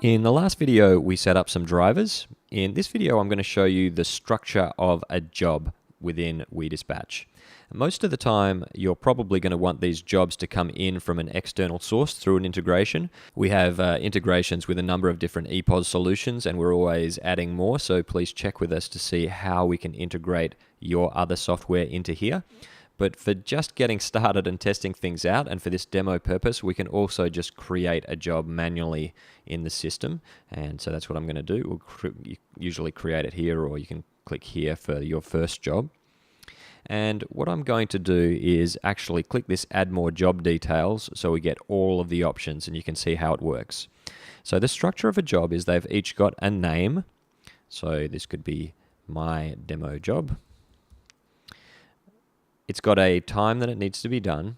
In the last video, we set up some drivers. In this video, I'm going to show you the structure of a job within WeDispatch. Most of the time, you're probably going to want these jobs to come in from an external source through an integration. We have integrations with a number of different ePOS solutions, and we're always adding more, so please check with us to see how we can integrate your other software into here. But for just getting started and testing things out, and for this demo purpose, we can also just create a job manually in the system. And so that's what I'm going to do. You usually create it here, or you can click here for your first job. And what I'm going to do is actually click this Add More Job Details so we get all of the options and you can see how it works. So the structure of a job is they've each got a name. So this could be my demo job. It's got a time that it needs to be done.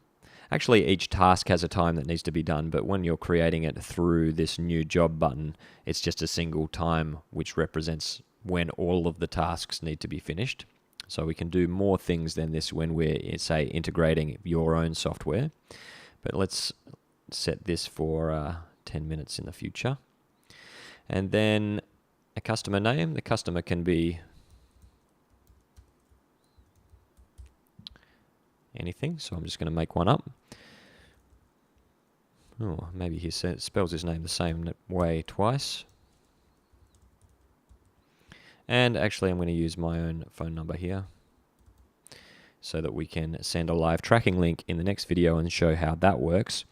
Actually, each task has a time that needs to be done, but when you're creating it through this new job button, it's just a single time which represents when all of the tasks need to be finished. So we can do more things than this when we're, say, integrating your own software. But let's set this for 10 minutes in the future. And then a customer name. The customer can be anything, so I'm just going to make one up. Oh, maybe he spells his name the same way twice. And actually I'm going to use my own phone number here so that we can send a live tracking link in the next video and show how that works.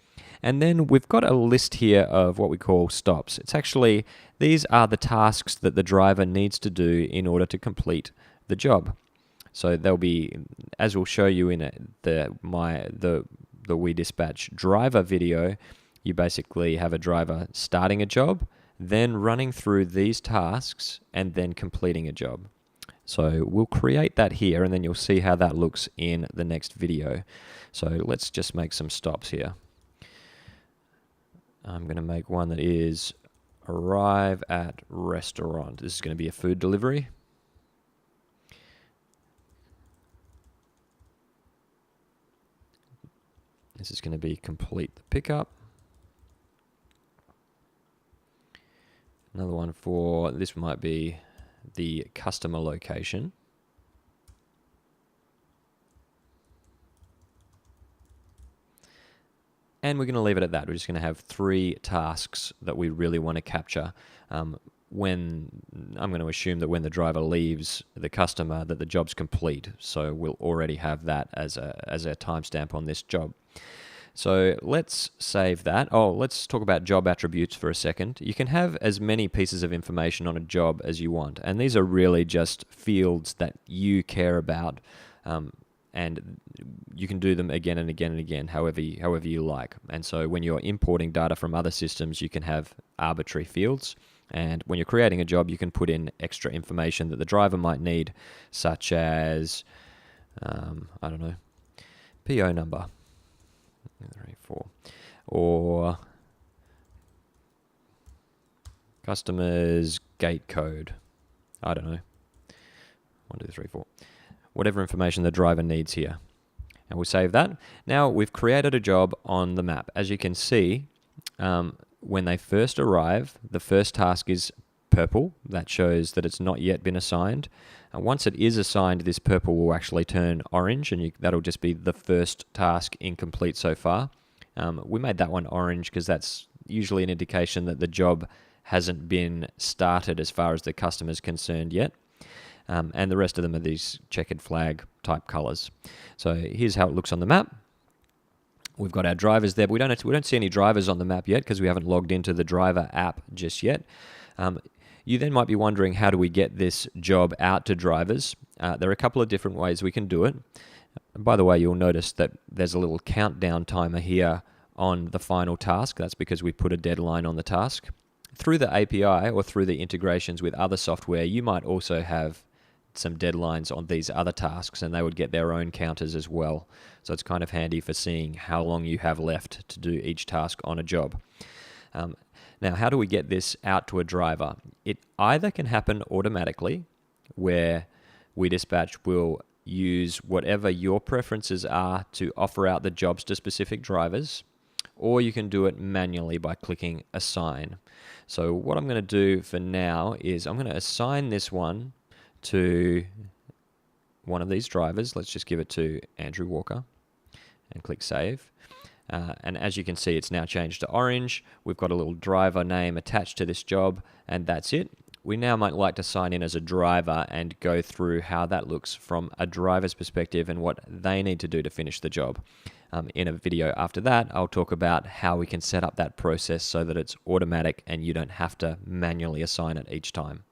And then we've got a list here of what we call stops. It's actually, these are the tasks that the driver needs to do in order to complete the job. So they'll be, as we'll show you in the WeDispatch driver video, you basically have a driver starting a job, then running through these tasks, and then completing a job. So we'll create that here, and then you'll see how that looks in the next video. So let's just make some stops here. I'm going to make one that is arrive at restaurant. This is going to be a food delivery. This is going to be complete the pickup. Another one for, this might be the customer location. And we're going to leave it at that. We're just going to have 3 tasks that we really want to capture. When I'm going to assume that when the driver leaves the customer that the job's complete. So we'll already have that as a timestamp on this job. So let's save that. Oh, let's talk about job attributes for a second. You can have as many pieces of information on a job as you want, and these are really just fields that you care about, and you can do them again and again and again, however you like. And so when you're importing data from other systems, you can have arbitrary fields, and when you're creating a job, you can put in extra information that the driver might need, such as, I don't know, PO number. 3, 4, or customer's gate code. I don't know. 1, 2, 3, 4. Whatever information the driver needs here. And we'll save that. Now we've created a job on the map. As you can see, when they first arrive, the first task is purple. That shows that it's not yet been assigned. And once it is assigned, this purple will actually turn orange, and that'll just be the first task incomplete so far. We made that one orange because that's usually an indication that the job hasn't been started as far as the customer's concerned yet. And the rest of them are these checkered flag type colors. So here's how it looks on the map. We've got our drivers there, but we don't see any drivers on the map yet because we haven't logged into the driver app just yet. You then might be wondering, how do we get this job out to drivers? There are a couple of different ways we can do it. And by the way, you'll notice that there's a little countdown timer here on the final task. That's because we put a deadline on the task. Through the API or through the integrations with other software, you might also have some deadlines on these other tasks, and they would get their own counters as well. So it's kind of handy for seeing how long you have left to do each task on a job. Now, how do we get this out to a driver? It either can happen automatically, where WeDispatch will use whatever your preferences are to offer out the jobs to specific drivers, or you can do it manually by clicking assign. So what I'm going to do for now is I'm going to assign this one to one of these drivers. Let's just give it to Andrew Walker and click save. And as you can see, it's now changed to orange. We've got a little driver name attached to this job, and that's it. We now might like to sign in as a driver and go through how that looks from a driver's perspective and what they need to do to finish the job. In a video after that, I'll talk about how we can set up that process so that it's automatic and you don't have to manually assign it each time.